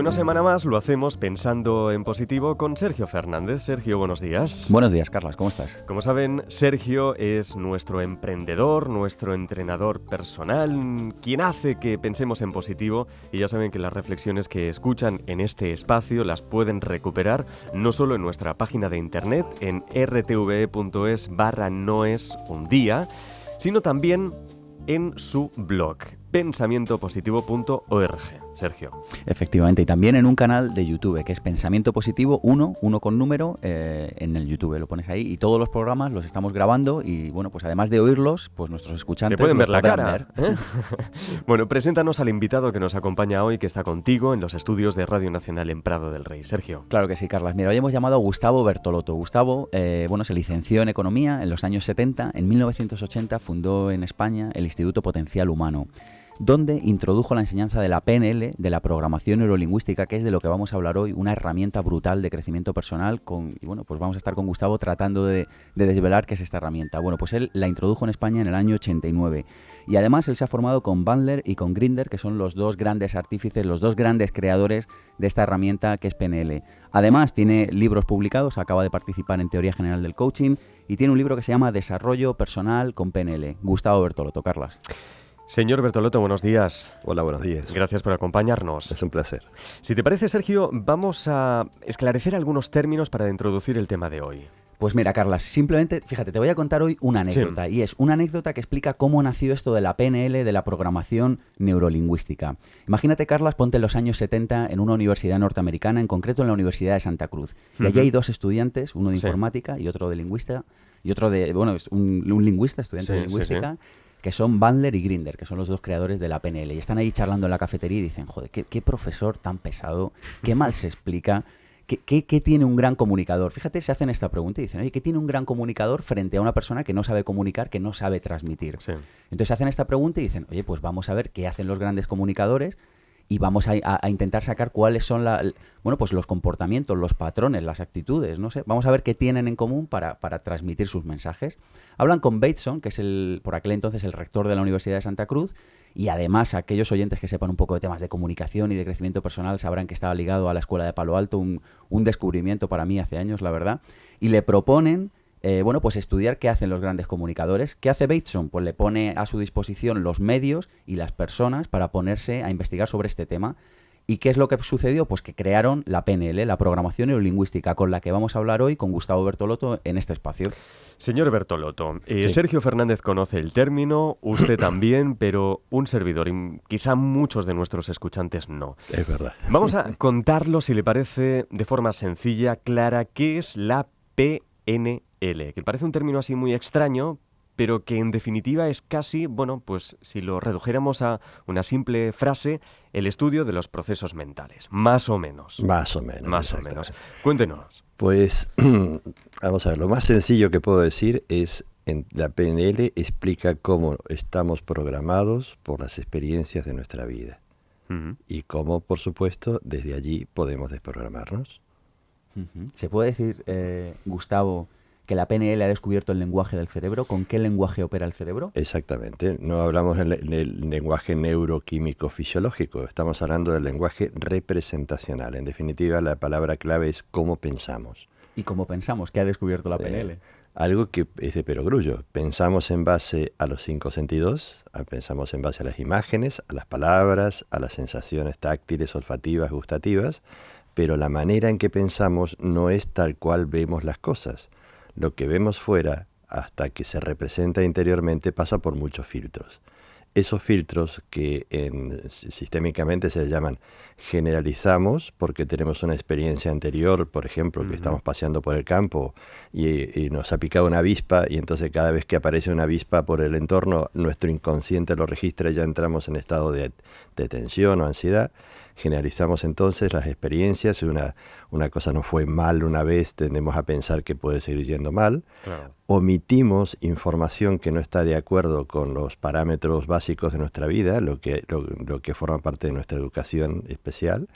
una semana más lo hacemos pensando en positivo con Sergio Fernández. Sergio, buenos días. Buenos días, Carlas, ¿cómo estás? Como saben, Sergio es nuestro emprendedor, nuestro entrenador personal, quien hace que pensemos en positivo, y ya saben que las reflexiones que escuchan en este espacio las pueden recuperar no solo en nuestra página de internet, en rtve.es/noesundía, sino también en su blog, pensamientopositivo.org. Sergio. Efectivamente, y también en un canal de YouTube, que es Pensamiento Positivo 1 con número, en el YouTube, lo pones ahí, y todos los programas los estamos grabando, y bueno, pues además de oírlos, pues nuestros escuchantes te pueden ver la cara. Ver. Bueno, preséntanos al invitado que nos acompaña hoy, que está contigo en los estudios de Radio Nacional en Prado del Rey. Sergio. Claro que sí, Carlas. Mira, hoy hemos llamado a Gustavo Bertolotto. Gustavo, se licenció en Economía en los años 70. En 1980 fundó en España el Instituto Potencial Humano, donde introdujo la enseñanza de la PNL, de la programación neurolingüística, que es de lo que vamos a hablar hoy, una herramienta brutal de crecimiento personal. Y bueno, pues vamos a estar con Gustavo tratando de desvelar qué es esta herramienta. Bueno, pues él la introdujo en España en el año 89. Y además él se ha formado con Bandler y con Grinder, que son los dos grandes artífices, los dos grandes creadores de esta herramienta que es PNL. Además tiene libros publicados, acaba de participar en Teoría General del Coaching, y tiene un libro que se llama Desarrollo Personal con PNL. Gustavo Bertolotto, Carlas. Señor Bertolotto, buenos días. Hola, buenos días. Gracias por acompañarnos. Es un placer. Si te parece, Sergio, vamos a esclarecer algunos términos para introducir el tema de hoy. Pues mira, Carlas, simplemente, fíjate, te voy a contar hoy una anécdota, sí. Y es una anécdota que explica cómo nació esto de la PNL, de la programación neurolingüística. Imagínate, Carlas, ponte en los años 70 en una universidad norteamericana, en concreto en la Universidad de Santa Cruz. Y allí hay dos estudiantes, uno de informática y otro de lingüista, y otro de, bueno, un lingüista, estudiante de lingüística, que son Bandler y Grinder, que son los dos creadores de la PNL. Y están ahí charlando en la cafetería y dicen, joder, qué profesor tan pesado, qué mal se explica, qué tiene un gran comunicador. Fíjate, se hacen esta pregunta y dicen, oye, ¿qué tiene un gran comunicador frente a una persona que no sabe comunicar, que no sabe transmitir? Sí. Entonces hacen esta pregunta y dicen, oye, pues vamos a ver qué hacen los grandes comunicadores y vamos a intentar sacar cuáles son pues los comportamientos, los patrones, las actitudes, no sé. Vamos a ver qué tienen en común para transmitir sus mensajes. Hablan con Bateson, que es por aquel entonces el rector de la Universidad de Santa Cruz, y además aquellos oyentes que sepan un poco de temas de comunicación y de crecimiento personal sabrán que estaba ligado a la Escuela de Palo Alto, un descubrimiento para mí hace años, la verdad, y le proponen pues estudiar qué hacen los grandes comunicadores. ¿Qué hace Bateson? Pues le pone a su disposición los medios y las personas para ponerse a investigar sobre este tema. ¿Y qué es lo que sucedió? Pues que crearon la PNL, la programación neurolingüística, con la que vamos a hablar hoy con Gustavo Bertolotto en este espacio. Señor Bertolotto, sí. Sergio Fernández conoce el término, usted también, pero un servidor y quizá muchos de nuestros escuchantes no. Es verdad. Vamos a contarlo, si le parece, de forma sencilla, clara, qué es la PNL, que parece un término así muy extraño, pero que en definitiva es casi, bueno, pues si lo redujéramos a una simple frase, el estudio de los procesos mentales, más o menos. Más o menos. Más o menos. Cuéntenos. Pues, vamos a ver, lo más sencillo que puedo decir es, la PNL explica cómo estamos programados por las experiencias de nuestra vida. Y cómo, por supuesto, desde allí podemos desprogramarnos. ¿Se puede decir, Gustavo, que la PNL ha descubierto el lenguaje del cerebro? ¿Con qué lenguaje opera el cerebro? Exactamente. No hablamos del lenguaje neuroquímico fisiológico, estamos hablando del lenguaje representacional. En definitiva, la palabra clave es cómo pensamos. ¿Y cómo pensamos? ¿Qué ha descubierto la PNL? Algo que es de perogrullo. Pensamos en base a los 5 sentidos, pensamos en base a las imágenes, a las palabras, a las sensaciones táctiles, olfativas, gustativas, pero la manera en que pensamos no es tal cual vemos las cosas. Lo que vemos fuera, hasta que se representa interiormente, pasa por muchos filtros. Esos filtros que sistémicamente se llaman generalizamos porque tenemos una experiencia anterior, por ejemplo, que estamos paseando por el campo y nos ha picado una avispa, y entonces cada vez que aparece una avispa por el entorno, nuestro inconsciente lo registra y ya entramos en estado de tensión o ansiedad. Generalizamos entonces las experiencias. Una cosa no fue mal una vez, tendemos a pensar que puede seguir yendo mal. Claro. Omitimos información que no está de acuerdo con los parámetros básicos de nuestra vida, lo que forma parte de nuestra educación especial.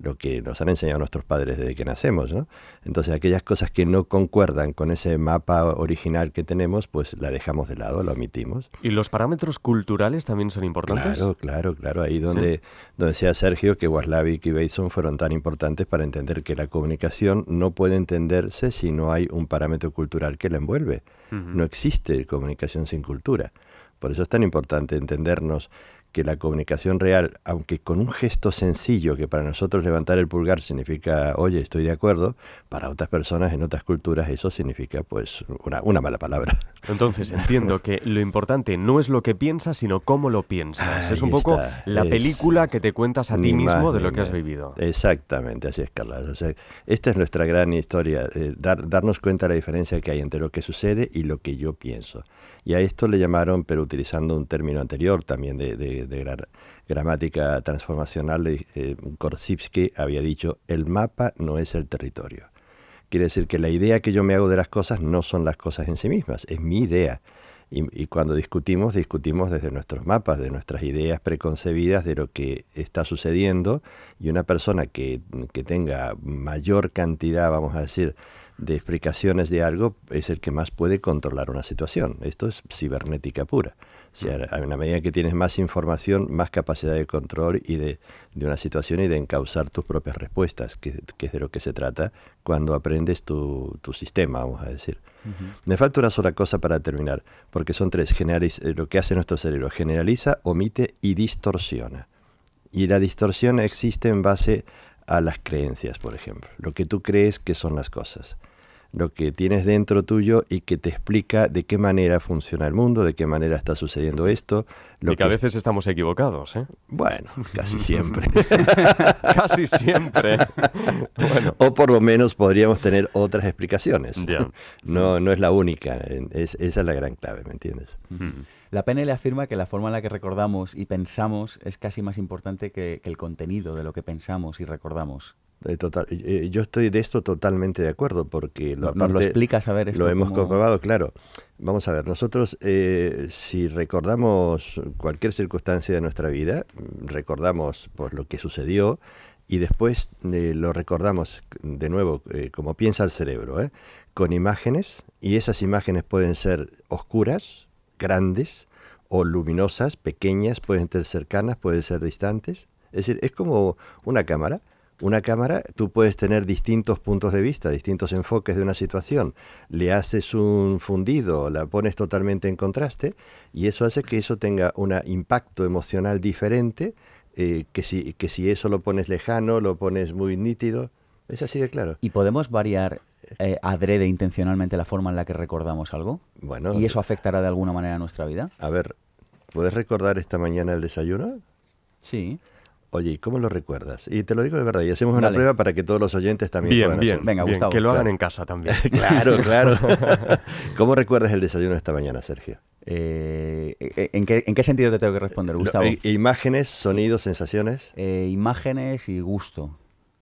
lo que nos han enseñado nuestros padres desde que nacemos, ¿no? Entonces, aquellas cosas que no concuerdan con ese mapa original que tenemos, pues la dejamos de lado, la omitimos. ¿Y los parámetros culturales también son importantes? Claro. Ahí donde decía Sergio que Waslavic y Bateson fueron tan importantes para entender que la comunicación no puede entenderse si no hay un parámetro cultural que la envuelve. No existe comunicación sin cultura. Por eso es tan importante entendernos que la comunicación real, aunque con un gesto sencillo, que para nosotros levantar el pulgar significa, oye, estoy de acuerdo, para otras personas en otras culturas eso significa pues una mala palabra. Entonces entiendo que lo importante no es lo que piensas, sino cómo lo piensas. Es un Ahí poco está, la película que te cuentas a ti ni mismo más de ni lo que has menos. vivido. Exactamente, así es, Carla. O sea, esta es nuestra gran historia, darnos cuenta de la diferencia que hay entre lo que sucede y lo que yo pienso. Y a esto le llamaron, pero utilizando un término anterior también de gramática transformacional, Korzybski había dicho, el mapa no es el territorio. Quiere decir que la idea que yo me hago de las cosas no son las cosas en sí mismas, es mi idea. Y cuando discutimos desde nuestros mapas, de nuestras ideas preconcebidas de lo que está sucediendo, y una persona que tenga mayor cantidad, vamos a decir, de explicaciones de algo, es el que más puede controlar una situación. Esto es cibernética pura. O sea, a una medida que tienes más información, más capacidad de control y de una situación y de encauzar tus propias respuestas, que es de lo que se trata cuando aprendes tu sistema, vamos a decir. Me falta una sola cosa para terminar, porque son tres. Lo que hace nuestro cerebro: generaliza, omite y distorsiona. Y la distorsión existe en base a las creencias, por ejemplo. Lo que tú crees que son las cosas. Lo que tienes dentro tuyo y que te explica de qué manera funciona el mundo, de qué manera está sucediendo esto. Y que a veces estamos equivocados, ¿eh? Bueno, casi siempre. Casi siempre. Bueno. O por lo menos podríamos tener otras explicaciones. Ya. No es la única. Esa es la gran clave, ¿me entiendes? La PNL afirma que la forma en la que recordamos y pensamos es casi más importante que el contenido de lo que pensamos y recordamos. Yo estoy de esto totalmente de acuerdo, porque ¿Nos lo explicas a ver esto? Lo hemos comprobado, claro. Vamos a ver, nosotros si recordamos cualquier circunstancia de nuestra vida, recordamos por lo que sucedió y después lo recordamos de nuevo, como piensa el cerebro, con imágenes, y esas imágenes pueden ser oscuras, grandes, o luminosas, pequeñas, pueden ser cercanas, pueden ser distantes. Es decir, es como una cámara. Una cámara, tú puedes tener distintos puntos de vista, distintos enfoques de una situación. Le haces un fundido, la pones totalmente en contraste, y eso hace que eso tenga un impacto emocional diferente, que si eso lo pones lejano, lo pones muy nítido. Es así de claro. ¿Y podemos variar adrede intencionalmente la forma en la que recordamos algo? Bueno, ¿Y eso afectará de alguna manera a nuestra vida? A ver, ¿puedes recordar esta mañana el desayuno? Sí. Oye, ¿y cómo lo recuerdas? Y te lo digo de verdad, y hacemos una prueba para que todos los oyentes también puedan hacerlo. Venga, bien, Gustavo. que lo hagan Claro. en casa también. Claro. ¿Cómo recuerdas el desayuno esta mañana, Sergio? ¿En qué sentido te tengo que responder, Gustavo? Imágenes, sonidos, sensaciones. Imágenes y gusto.